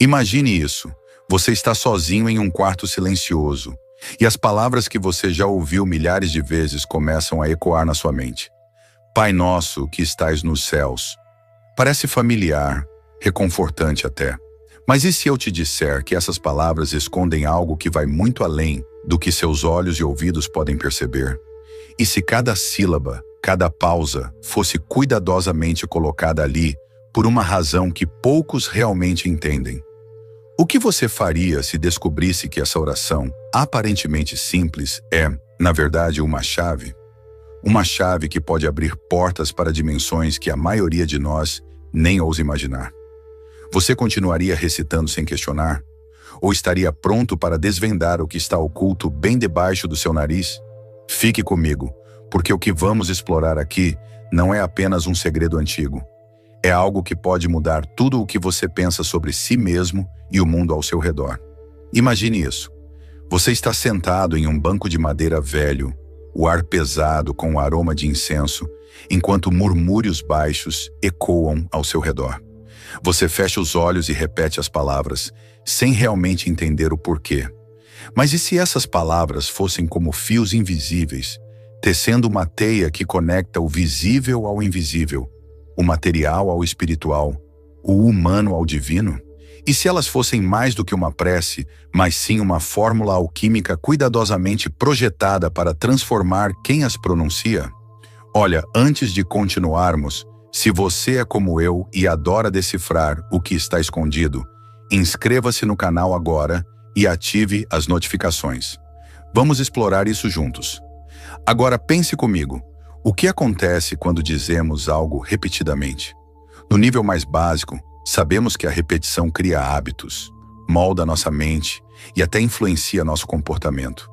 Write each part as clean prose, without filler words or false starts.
Imagine isso. Você está sozinho em um quarto silencioso, e as palavras que você já ouviu milhares de vezes começam a ecoar na sua mente. Pai nosso que estais nos céus. Parece familiar, reconfortante até. Mas e se eu te disser que essas palavras escondem algo que vai muito além do que seus olhos e ouvidos podem perceber? E se cada sílaba, cada pausa, fosse cuidadosamente colocada ali por uma razão que poucos realmente entendem? O que você faria se descobrisse que essa oração, aparentemente simples, é, na verdade, uma chave? Uma chave que pode abrir portas para dimensões que a maioria de nós nem ousa imaginar. Você continuaria recitando sem questionar? Ou estaria pronto para desvendar o que está oculto bem debaixo do seu nariz? Fique comigo, porque o que vamos explorar aqui não é apenas um segredo antigo. É algo que pode mudar tudo o que você pensa sobre si mesmo e o mundo ao seu redor. Imagine isso. Você está sentado em um banco de madeira velho, o ar pesado com o aroma de incenso, enquanto murmúrios baixos ecoam ao seu redor. Você fecha os olhos e repete as palavras, sem realmente entender o porquê. Mas e se essas palavras fossem como fios invisíveis, tecendo uma teia que conecta o visível ao invisível, o material ao espiritual, o humano ao divino? E se elas fossem mais do que uma prece, mas sim uma fórmula alquímica cuidadosamente projetada para transformar quem as pronuncia? Olha, antes de continuarmos, se você é como eu e adora decifrar o que está escondido, inscreva-se no canal agora e ative as notificações. Vamos explorar isso juntos. Agora pense comigo, o que acontece quando dizemos algo repetidamente? No nível mais básico, sabemos que a repetição cria hábitos, molda nossa mente e até influencia nosso comportamento.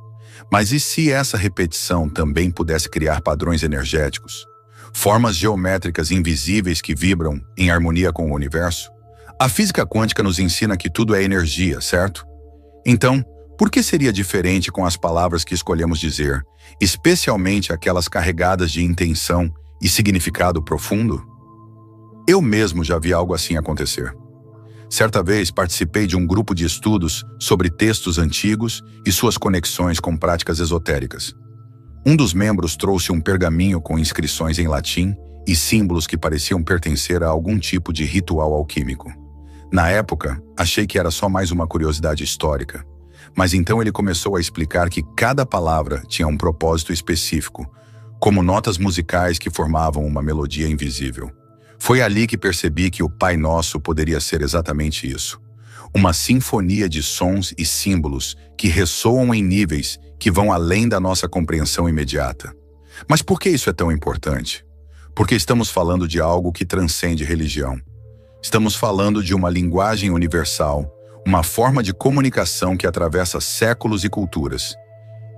Mas e se essa repetição também pudesse criar padrões energéticos? Formas geométricas invisíveis que vibram em harmonia com o universo? A física quântica nos ensina que tudo é energia, certo? Então, por que seria diferente com as palavras que escolhemos dizer, especialmente aquelas carregadas de intenção e significado profundo? Eu mesmo já vi algo assim acontecer. Certa vez participei de um grupo de estudos sobre textos antigos e suas conexões com práticas esotéricas. Um dos membros trouxe um pergaminho com inscrições em latim e símbolos que pareciam pertencer a algum tipo de ritual alquímico. Na época, achei que era só mais uma curiosidade histórica. Mas então ele começou a explicar que cada palavra tinha um propósito específico, como notas musicais que formavam uma melodia invisível. Foi ali que percebi que o Pai Nosso poderia ser exatamente isso. Uma sinfonia de sons e símbolos que ressoam em níveis que vão além da nossa compreensão imediata. Mas por que isso é tão importante? Porque estamos falando de algo que transcende religião. Estamos falando de uma linguagem universal, uma forma de comunicação que atravessa séculos e culturas.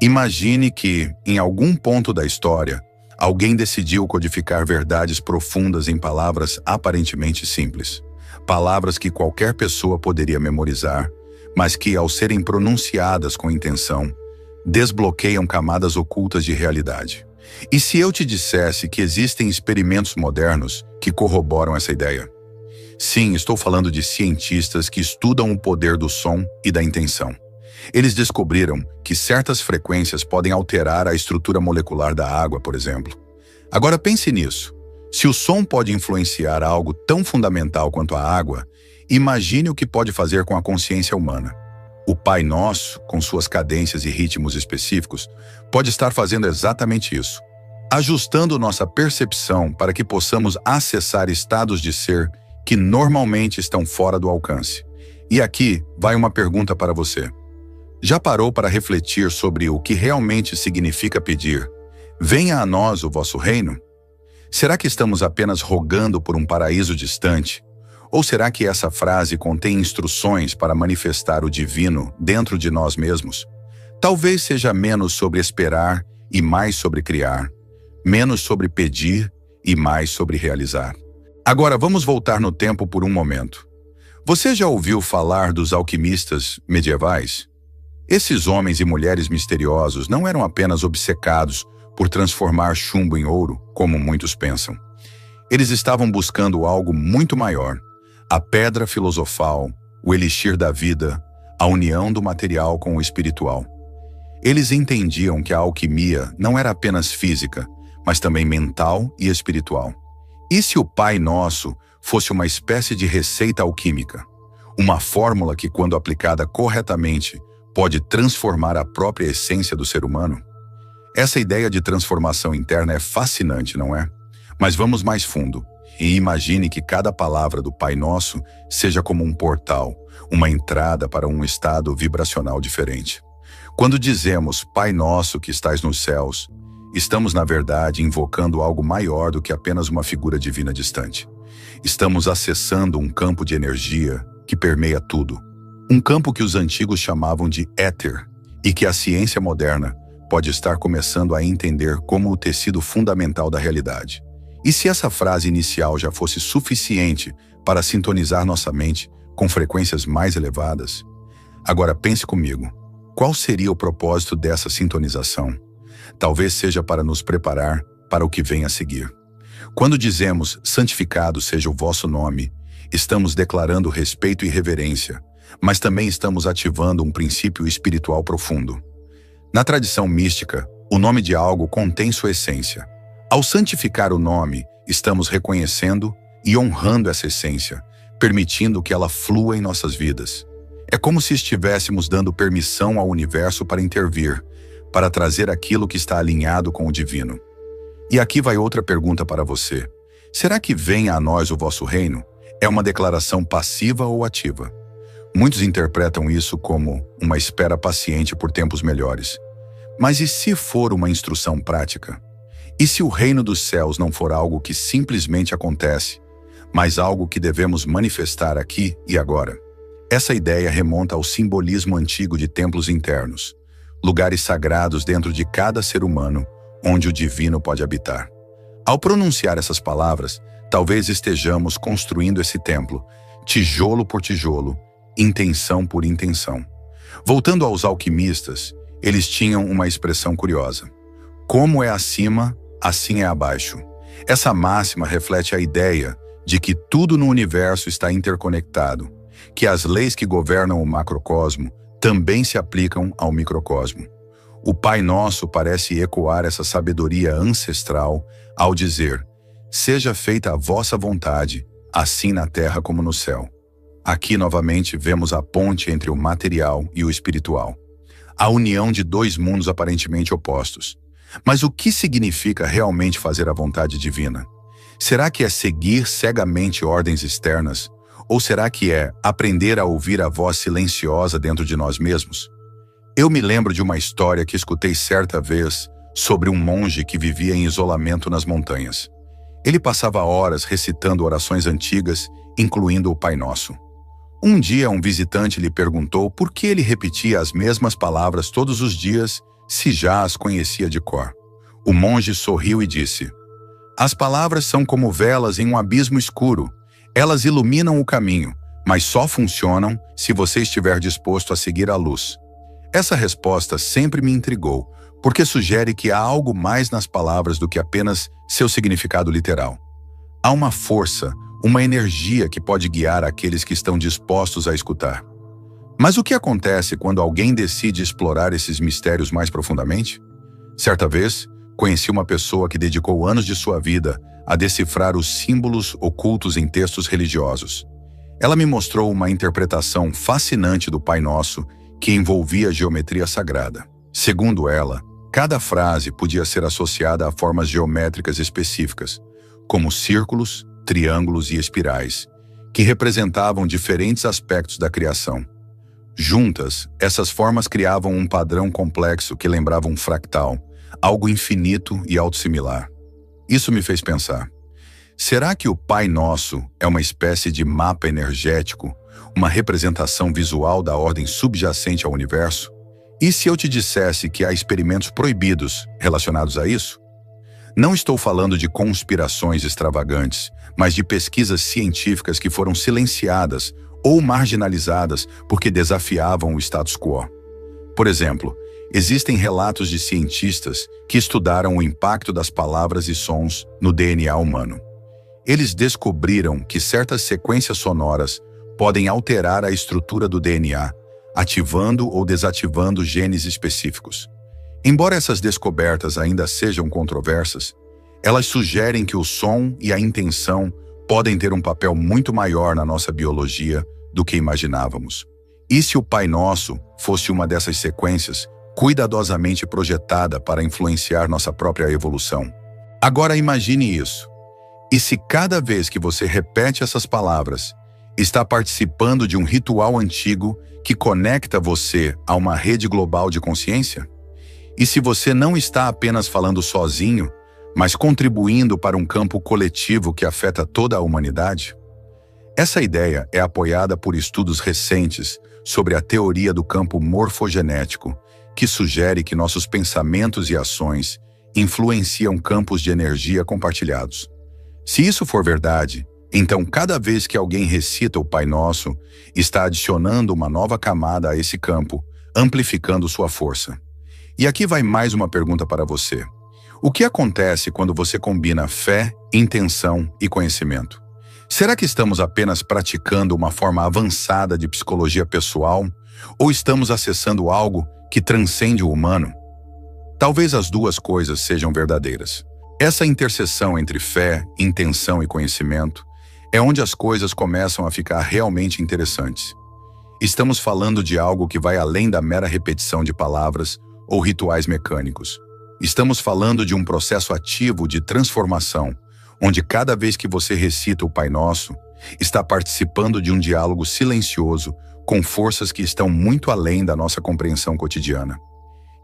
Imagine que, em algum ponto da história, alguém decidiu codificar verdades profundas em palavras aparentemente simples. Palavras que qualquer pessoa poderia memorizar, mas que, ao serem pronunciadas com intenção, desbloqueiam camadas ocultas de realidade. E se eu te dissesse que existem experimentos modernos que corroboram essa ideia? Sim, estou falando de cientistas que estudam o poder do som e da intenção. Eles descobriram que certas frequências podem alterar a estrutura molecular da água, por exemplo. Agora pense nisso. Se o som pode influenciar algo tão fundamental quanto a água, imagine o que pode fazer com a consciência humana. O Pai Nosso, com suas cadências e ritmos específicos, pode estar fazendo exatamente isso, ajustando nossa percepção para que possamos acessar estados de ser que normalmente estão fora do alcance. E aqui vai uma pergunta para você. Já parou para refletir sobre o que realmente significa pedir: venha a nós o vosso reino? Será que estamos apenas rogando por um paraíso distante? Ou será que essa frase contém instruções para manifestar o divino dentro de nós mesmos? Talvez seja menos sobre esperar e mais sobre criar, menos sobre pedir e mais sobre realizar. Agora vamos voltar no tempo por um momento. Você já ouviu falar dos alquimistas medievais? Esses homens e mulheres misteriosos não eram apenas obcecados por transformar chumbo em ouro, como muitos pensam. Eles estavam buscando algo muito maior: a pedra filosofal, o elixir da vida, a união do material com o espiritual. Eles entendiam que a alquimia não era apenas física, mas também mental e espiritual. E se o Pai Nosso fosse uma espécie de receita alquímica? Uma fórmula que, quando aplicada corretamente, pode transformar a própria essência do ser humano? Essa ideia de transformação interna é fascinante, não é? Mas vamos mais fundo e imagine que cada palavra do Pai Nosso seja como um portal, uma entrada para um estado vibracional diferente. Quando dizemos Pai Nosso que estais nos céus, estamos, na verdade, invocando algo maior do que apenas uma figura divina distante. Estamos acessando um campo de energia que permeia tudo. Um campo que os antigos chamavam de éter e que a ciência moderna pode estar começando a entender como o tecido fundamental da realidade. E se essa frase inicial já fosse suficiente para sintonizar nossa mente com frequências mais elevadas? Agora pense comigo, qual seria o propósito dessa sintonização? Talvez seja para nos preparar para o que vem a seguir. Quando dizemos santificado seja o vosso nome, estamos declarando respeito e reverência, mas também estamos ativando um princípio espiritual profundo. Na tradição mística, o nome de algo contém sua essência. Ao santificar o nome, estamos reconhecendo e honrando essa essência, permitindo que ela flua em nossas vidas. É como se estivéssemos dando permissão ao universo para intervir, para trazer aquilo que está alinhado com o divino. E aqui vai outra pergunta para você. Será que venha a nós o vosso reino? É uma declaração passiva ou ativa? Muitos interpretam isso como uma espera paciente por tempos melhores. Mas e se for uma instrução prática? E se o reino dos céus não for algo que simplesmente acontece, mas algo que devemos manifestar aqui e agora? Essa ideia remonta ao simbolismo antigo de templos internos, lugares sagrados dentro de cada ser humano, onde o divino pode habitar. Ao pronunciar essas palavras, talvez estejamos construindo esse templo, tijolo por tijolo, intenção por intenção. Voltando aos alquimistas, eles tinham uma expressão curiosa. Como é acima, assim é abaixo. Essa máxima reflete a ideia de que tudo no universo está interconectado, que as leis que governam o macrocosmo também se aplicam ao microcosmo. O Pai Nosso parece ecoar essa sabedoria ancestral ao dizer: seja feita a vossa vontade, assim na terra como no céu. Aqui novamente vemos a ponte entre o material e o espiritual. A união de dois mundos aparentemente opostos. Mas o que significa realmente fazer a vontade divina? Será que é seguir cegamente ordens externas? Ou será que é aprender a ouvir a voz silenciosa dentro de nós mesmos? Eu me lembro de uma história que escutei certa vez sobre um monge que vivia em isolamento nas montanhas. Ele passava horas recitando orações antigas, incluindo o Pai Nosso. Um dia, um visitante lhe perguntou por que ele repetia as mesmas palavras todos os dias, se já as conhecia de cor. O monge sorriu e disse: as palavras são como velas em um abismo escuro. Elas iluminam o caminho, mas só funcionam se você estiver disposto a seguir a luz. Essa resposta sempre me intrigou, porque sugere que há algo mais nas palavras do que apenas seu significado literal. Há uma força, uma energia que pode guiar aqueles que estão dispostos a escutar. Mas o que acontece quando alguém decide explorar esses mistérios mais profundamente? Certa vez, conheci uma pessoa que dedicou anos de sua vida a decifrar os símbolos ocultos em textos religiosos. Ela me mostrou uma interpretação fascinante do Pai Nosso que envolvia geometria sagrada. Segundo ela, cada frase podia ser associada a formas geométricas específicas, como círculos, triângulos e espirais, que representavam diferentes aspectos da criação. Juntas, essas formas criavam um padrão complexo que lembrava um fractal, algo infinito e autossimilar. Isso me fez pensar: será que o Pai Nosso é uma espécie de mapa energético, uma representação visual da ordem subjacente ao universo? E se eu te dissesse que há experimentos proibidos relacionados a isso? Não estou falando de conspirações extravagantes, mas de pesquisas científicas que foram silenciadas ou marginalizadas porque desafiavam o status quo. Por exemplo, existem relatos de cientistas que estudaram o impacto das palavras e sons no DNA humano. Eles descobriram que certas sequências sonoras podem alterar a estrutura do DNA, ativando ou desativando genes específicos. Embora essas descobertas ainda sejam controversas, elas sugerem que o som e a intenção podem ter um papel muito maior na nossa biologia do que imaginávamos. E se o Pai Nosso fosse uma dessas sequências cuidadosamente projetada para influenciar nossa própria evolução? Agora imagine isso. E se cada vez que você repete essas palavras, está participando de um ritual antigo que conecta você a uma rede global de consciência? E se você não está apenas falando sozinho, mas contribuindo para um campo coletivo que afeta toda a humanidade? Essa ideia é apoiada por estudos recentes sobre a teoria do campo morfogenético, que sugere que nossos pensamentos e ações influenciam campos de energia compartilhados. Se isso for verdade, então cada vez que alguém recita o Pai Nosso, está adicionando uma nova camada a esse campo, amplificando sua força. E aqui vai mais uma pergunta para você. O que acontece quando você combina fé, intenção e conhecimento? Será que estamos apenas praticando uma forma avançada de psicologia pessoal ou estamos acessando algo que transcende o humano? Talvez as duas coisas sejam verdadeiras. Essa interseção entre fé, intenção e conhecimento é onde as coisas começam a ficar realmente interessantes. Estamos falando de algo que vai além da mera repetição de palavras ou rituais mecânicos. Estamos falando de um processo ativo de transformação, onde cada vez que você recita o Pai Nosso, está participando de um diálogo silencioso com forças que estão muito além da nossa compreensão cotidiana.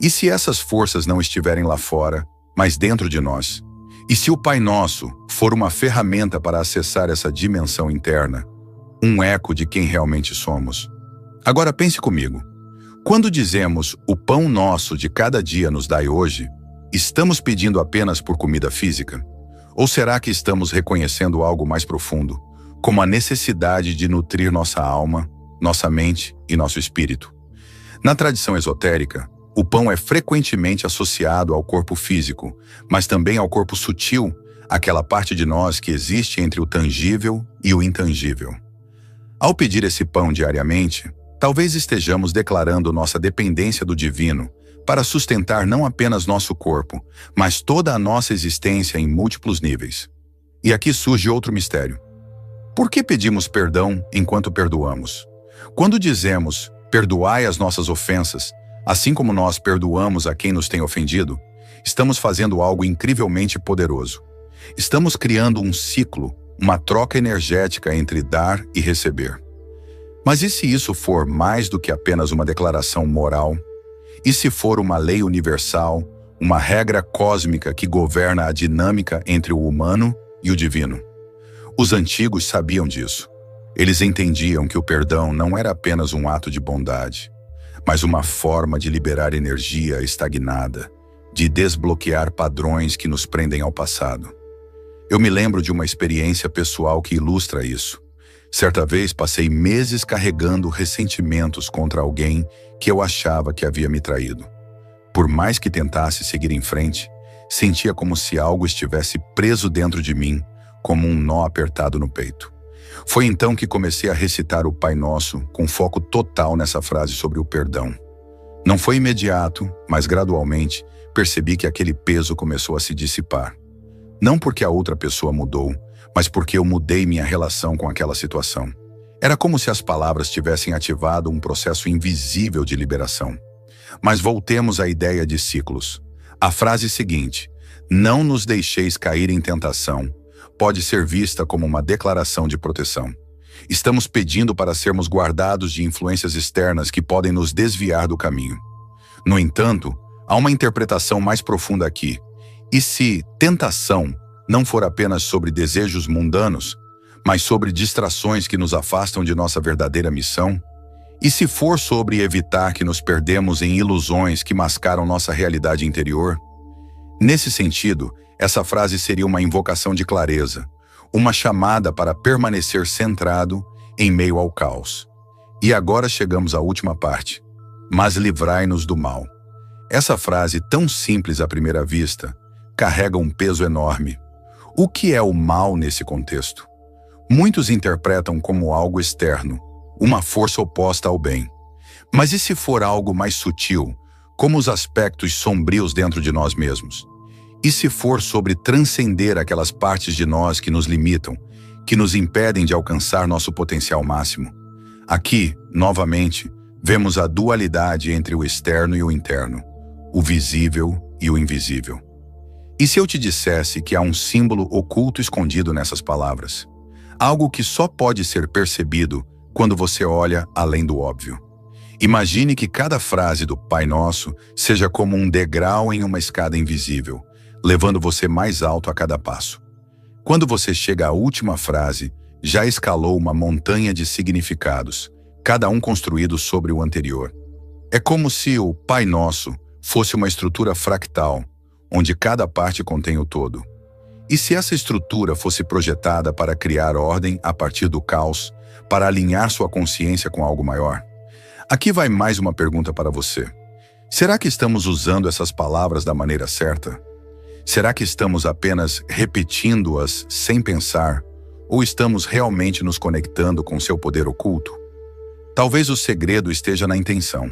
E se essas forças não estiverem lá fora, mas dentro de nós? E se o Pai Nosso for uma ferramenta para acessar essa dimensão interna, um eco de quem realmente somos? Agora pense comigo. Quando dizemos o pão nosso de cada dia nos dai hoje, estamos pedindo apenas por comida física? Ou será que estamos reconhecendo algo mais profundo, como a necessidade de nutrir nossa alma, nossa mente e nosso espírito? Na tradição esotérica, o pão é frequentemente associado ao corpo físico, mas também ao corpo sutil, aquela parte de nós que existe entre o tangível e o intangível. Ao pedir esse pão diariamente, talvez estejamos declarando nossa dependência do divino para sustentar não apenas nosso corpo, mas toda a nossa existência em múltiplos níveis. E aqui surge outro mistério. Por que pedimos perdão enquanto perdoamos? Quando dizemos, perdoai as nossas ofensas, assim como nós perdoamos a quem nos tem ofendido, estamos fazendo algo incrivelmente poderoso. Estamos criando um ciclo, uma troca energética entre dar e receber. Mas e se isso for mais do que apenas uma declaração moral? E se for uma lei universal, uma regra cósmica que governa a dinâmica entre o humano e o divino? Os antigos sabiam disso. Eles entendiam que o perdão não era apenas um ato de bondade, mas uma forma de liberar energia estagnada, de desbloquear padrões que nos prendem ao passado. Eu me lembro de uma experiência pessoal que ilustra isso. Certa vez passei meses carregando ressentimentos contra alguém que eu achava que havia me traído. Por mais que tentasse seguir em frente, sentia como se algo estivesse preso dentro de mim, como um nó apertado no peito. Foi então que comecei a recitar o Pai Nosso com foco total nessa frase sobre o perdão. Não foi imediato, mas gradualmente percebi que aquele peso começou a se dissipar. Não porque a outra pessoa mudou, mas porque eu mudei minha relação com aquela situação. Era como se as palavras tivessem ativado um processo invisível de liberação. Mas voltemos à ideia de ciclos. A frase seguinte, não nos deixeis cair em tentação, pode ser vista como uma declaração de proteção. Estamos pedindo para sermos guardados de influências externas que podem nos desviar do caminho. No entanto, há uma interpretação mais profunda aqui. E se tentação não for apenas sobre desejos mundanos, mas sobre distrações que nos afastam de nossa verdadeira missão? E se for sobre evitar que nos perdemos em ilusões que mascaram nossa realidade interior? Nesse sentido, essa frase seria uma invocação de clareza, uma chamada para permanecer centrado em meio ao caos. E agora chegamos à última parte. Mas livrai-nos do mal. Essa frase, tão simples à primeira vista, carrega um peso enorme. O que é o mal nesse contexto? Muitos interpretam como algo externo, uma força oposta ao bem. Mas e se for algo mais sutil, como os aspectos sombrios dentro de nós mesmos? E se for sobre transcender aquelas partes de nós que nos limitam, que nos impedem de alcançar nosso potencial máximo? Aqui, novamente, vemos a dualidade entre o externo e o interno, o visível e o invisível. E se eu te dissesse que há um símbolo oculto escondido nessas palavras? Algo que só pode ser percebido quando você olha além do óbvio. Imagine que cada frase do Pai Nosso seja como um degrau em uma escada invisível, levando você mais alto a cada passo. Quando você chega à última frase, já escalou uma montanha de significados, cada um construído sobre o anterior. É como se o Pai Nosso fosse uma estrutura fractal, onde cada parte contém o todo. E se essa estrutura fosse projetada para criar ordem a partir do caos, para alinhar sua consciência com algo maior? Aqui vai mais uma pergunta para você. Será que estamos usando essas palavras da maneira certa? Será que estamos apenas repetindo-as sem pensar? Ou estamos realmente nos conectando com seu poder oculto? Talvez o segredo esteja na intenção.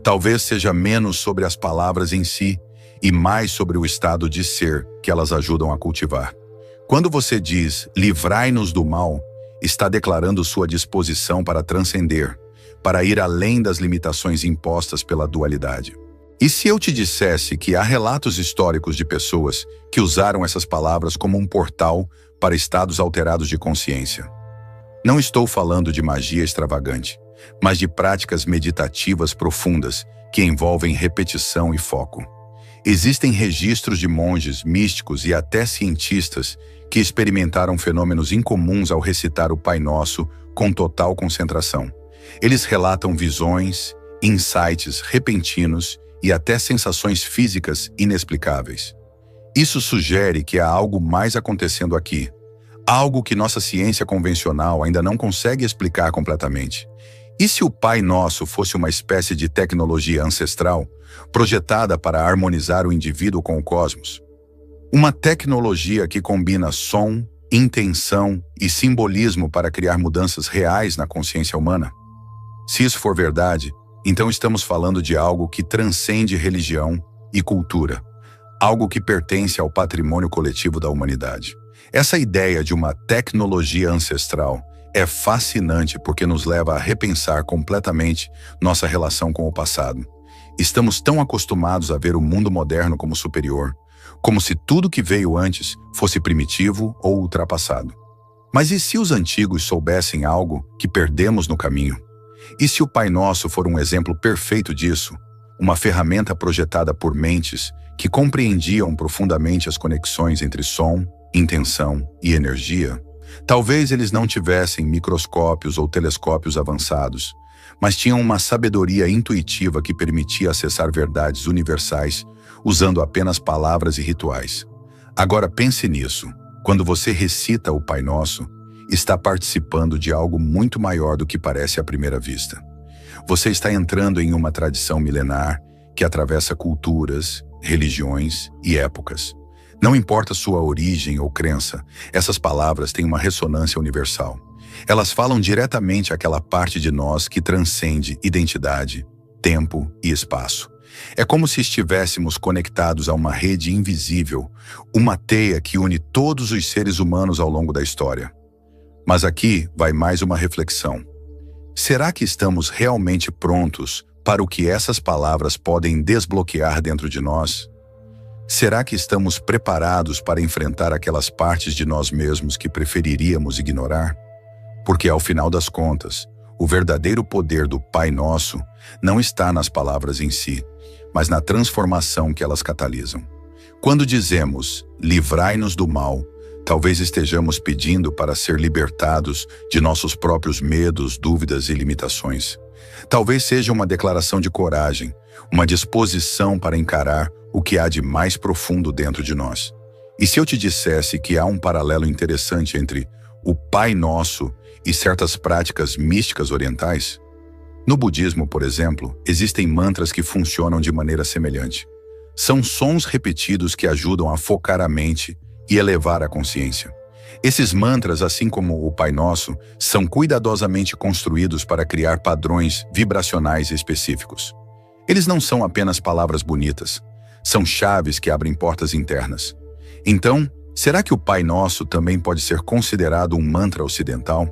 Talvez seja menos sobre as palavras em si e mais sobre o estado de ser que elas ajudam a cultivar. Quando você diz livrai-nos do mal, está declarando sua disposição para transcender, para ir além das limitações impostas pela dualidade. E se eu te dissesse que há relatos históricos de pessoas que usaram essas palavras como um portal para estados alterados de consciência? Não estou falando de magia extravagante, mas de práticas meditativas profundas que envolvem repetição e foco. Existem registros de monges, místicos e até cientistas que experimentaram fenômenos incomuns ao recitar o Pai Nosso com total concentração. Eles relatam visões, insights repentinos e até sensações físicas inexplicáveis. Isso sugere que há algo mais acontecendo aqui, algo que nossa ciência convencional ainda não consegue explicar completamente. E se o Pai Nosso fosse uma espécie de tecnologia ancestral, projetada para harmonizar o indivíduo com o cosmos? Uma tecnologia que combina som, intenção e simbolismo para criar mudanças reais na consciência humana? Se isso for verdade, então estamos falando de algo que transcende religião e cultura, algo que pertence ao patrimônio coletivo da humanidade. Essa ideia de uma tecnologia ancestral é fascinante porque nos leva a repensar completamente nossa relação com o passado. Estamos tão acostumados a ver o mundo moderno como superior, como se tudo que veio antes fosse primitivo ou ultrapassado. Mas e se os antigos soubessem algo que perdemos no caminho? E se o Pai Nosso for um exemplo perfeito disso, uma ferramenta projetada por mentes que compreendiam profundamente as conexões entre som, intenção e energia? Talvez eles não tivessem microscópios ou telescópios avançados, mas tinham uma sabedoria intuitiva que permitia acessar verdades universais usando apenas palavras e rituais. Agora pense nisso. Quando você recita o Pai Nosso, está participando de algo muito maior do que parece à primeira vista. Você está entrando em uma tradição milenar que atravessa culturas, religiões e épocas. Não importa sua origem ou crença, essas palavras têm uma ressonância universal. Elas falam diretamente àquela parte de nós que transcende identidade, tempo e espaço. É como se estivéssemos conectados a uma rede invisível, uma teia que une todos os seres humanos ao longo da história. Mas aqui vai mais uma reflexão. Será que estamos realmente prontos para o que essas palavras podem desbloquear dentro de nós? Será que estamos preparados para enfrentar aquelas partes de nós mesmos que preferiríamos ignorar? Porque, ao final das contas, o verdadeiro poder do Pai Nosso não está nas palavras em si, mas na transformação que elas catalisam. Quando dizemos, livrai-nos do mal, talvez estejamos pedindo para ser libertados de nossos próprios medos, dúvidas e limitações. Talvez seja uma declaração de coragem, uma disposição para encarar o que há de mais profundo dentro de nós. E se eu te dissesse que há um paralelo interessante entre o Pai Nosso e certas práticas místicas orientais? No budismo, por exemplo, existem mantras que funcionam de maneira semelhante. São sons repetidos que ajudam a focar a mente e elevar a consciência. Esses mantras, assim como o Pai Nosso, são cuidadosamente construídos para criar padrões vibracionais específicos. Eles não são apenas palavras bonitas, são chaves que abrem portas internas. Então, será que o Pai Nosso também pode ser considerado um mantra ocidental?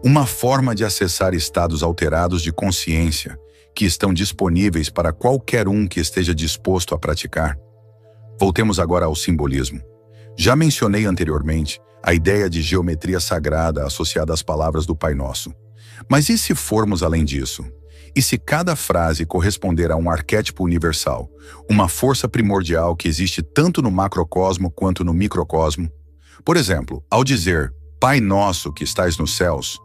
Uma forma de acessar estados alterados de consciência que estão disponíveis para qualquer um que esteja disposto a praticar? Voltemos agora ao simbolismo. Já mencionei anteriormente a ideia de geometria sagrada associada às palavras do Pai Nosso. Mas e se formos além disso? E se cada frase corresponder a um arquétipo universal, uma força primordial que existe tanto no macrocosmo quanto no microcosmo? Por exemplo, ao dizer Pai Nosso que estais nos céus,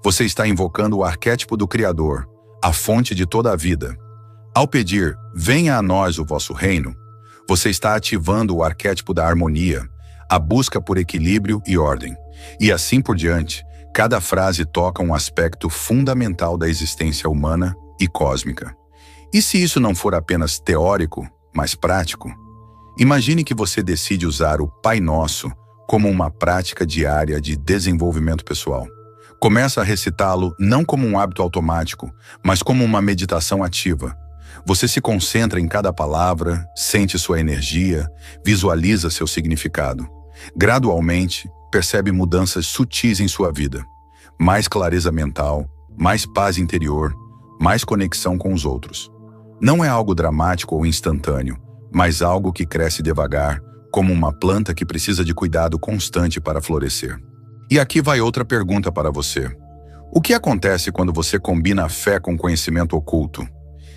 você está invocando o arquétipo do Criador, a fonte de toda a vida. Ao pedir venha a nós o vosso reino, você está ativando o arquétipo da harmonia, a busca por equilíbrio e ordem. E assim por diante, cada frase toca um aspecto fundamental da existência humana e cósmica. E se isso não for apenas teórico, mas prático? Imagine que você decide usar o Pai Nosso como uma prática diária de desenvolvimento pessoal. Começa a recitá-lo não como um hábito automático, mas como uma meditação ativa. Você se concentra em cada palavra, sente sua energia, visualiza seu significado. Gradualmente, percebe mudanças sutis em sua vida. Mais clareza mental, mais paz interior, mais conexão com os outros. Não é algo dramático ou instantâneo, mas algo que cresce devagar, como uma planta que precisa de cuidado constante para florescer. E aqui vai outra pergunta para você. O que acontece quando você combina a fé com conhecimento oculto?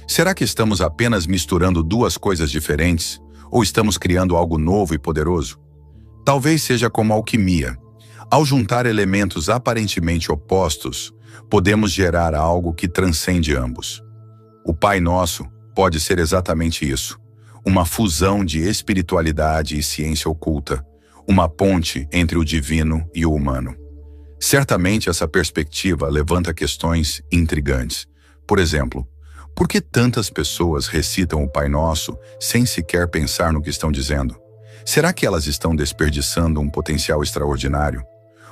Será que estamos apenas misturando duas coisas diferentes? Ou estamos criando algo novo e poderoso? Talvez seja como alquimia. Ao juntar elementos aparentemente opostos, podemos gerar algo que transcende ambos. O Pai Nosso pode ser exatamente isso. Uma fusão de espiritualidade e ciência oculta. Uma ponte entre o divino e o humano. Certamente essa perspectiva levanta questões intrigantes. Por exemplo, por que tantas pessoas recitam o Pai Nosso sem sequer pensar no que estão dizendo? Será que elas estão desperdiçando um potencial extraordinário?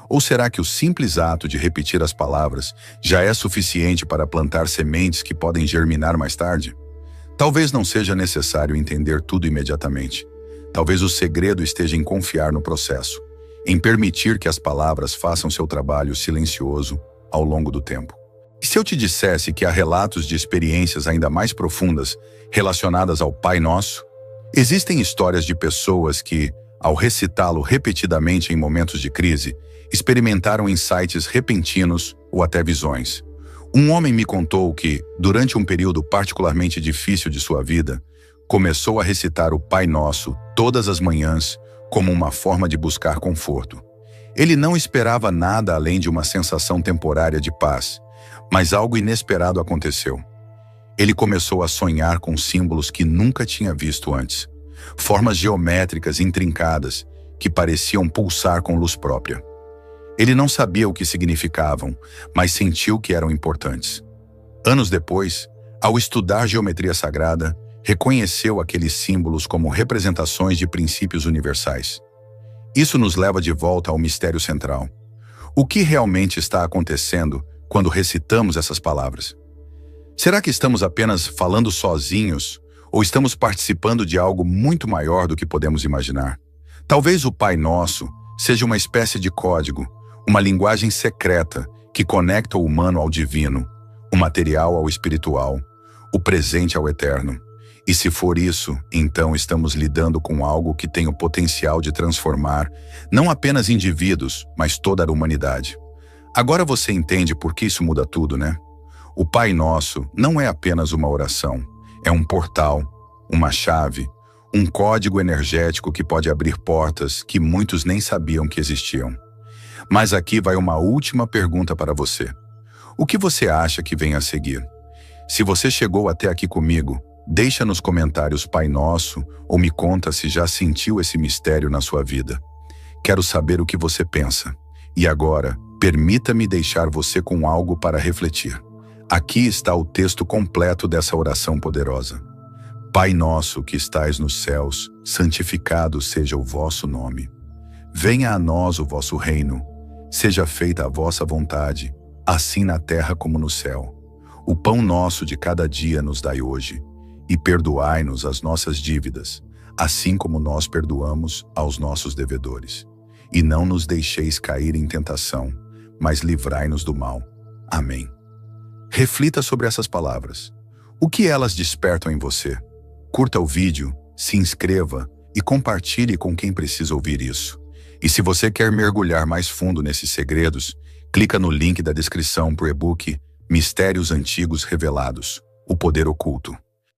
Ou será que o simples ato de repetir as palavras já é suficiente para plantar sementes que podem germinar mais tarde? Talvez não seja necessário entender tudo imediatamente. Talvez o segredo esteja em confiar no processo, em permitir que as palavras façam seu trabalho silencioso ao longo do tempo. E se eu te dissesse que há relatos de experiências ainda mais profundas relacionadas ao Pai Nosso? Existem histórias de pessoas que, ao recitá-lo repetidamente em momentos de crise, experimentaram insights repentinos ou até visões. Um homem me contou que, durante um período particularmente difícil de sua vida, começou a recitar o Pai Nosso todas as manhãs como uma forma de buscar conforto. Ele não esperava nada além de uma sensação temporária de paz, mas algo inesperado aconteceu. Ele começou a sonhar com símbolos que nunca tinha visto antes. Formas geométricas intrincadas que pareciam pulsar com luz própria. Ele não sabia o que significavam, mas sentiu que eram importantes. Anos depois, ao estudar geometria sagrada, reconheceu aqueles símbolos como representações de princípios universais. Isso nos leva de volta ao mistério central. O que realmente está acontecendo quando recitamos essas palavras? Será que estamos apenas falando sozinhos ou estamos participando de algo muito maior do que podemos imaginar? Talvez o Pai Nosso seja uma espécie de código, uma linguagem secreta que conecta o humano ao divino, o material ao espiritual, o presente ao eterno. E se for isso, então estamos lidando com algo que tem o potencial de transformar não apenas indivíduos, mas toda a humanidade. Agora você entende por que isso muda tudo, né? O Pai Nosso não é apenas uma oração, é um portal, uma chave, um código energético que pode abrir portas que muitos nem sabiam que existiam. Mas aqui vai uma última pergunta para você. O que você acha que vem a seguir? Se você chegou até aqui comigo, deixa nos comentários Pai Nosso ou me conta se já sentiu esse mistério na sua vida. Quero saber o que você pensa. E agora, permita-me deixar você com algo para refletir. Aqui está o texto completo dessa oração poderosa. Pai nosso que estais nos céus, santificado seja o vosso nome. Venha a nós o vosso reino. Seja feita a vossa vontade, assim na terra como no céu. O pão nosso de cada dia nos dai hoje, e perdoai-nos as nossas dívidas, assim como nós perdoamos aos nossos devedores. E não nos deixeis cair em tentação, mas livrai-nos do mal. Amém. Reflita sobre essas palavras. O que elas despertam em você? Curta o vídeo, se inscreva e compartilhe com quem precisa ouvir isso. E se você quer mergulhar mais fundo nesses segredos, clica no link da descrição para o e-book Mistérios Antigos Revelados, o Poder Oculto.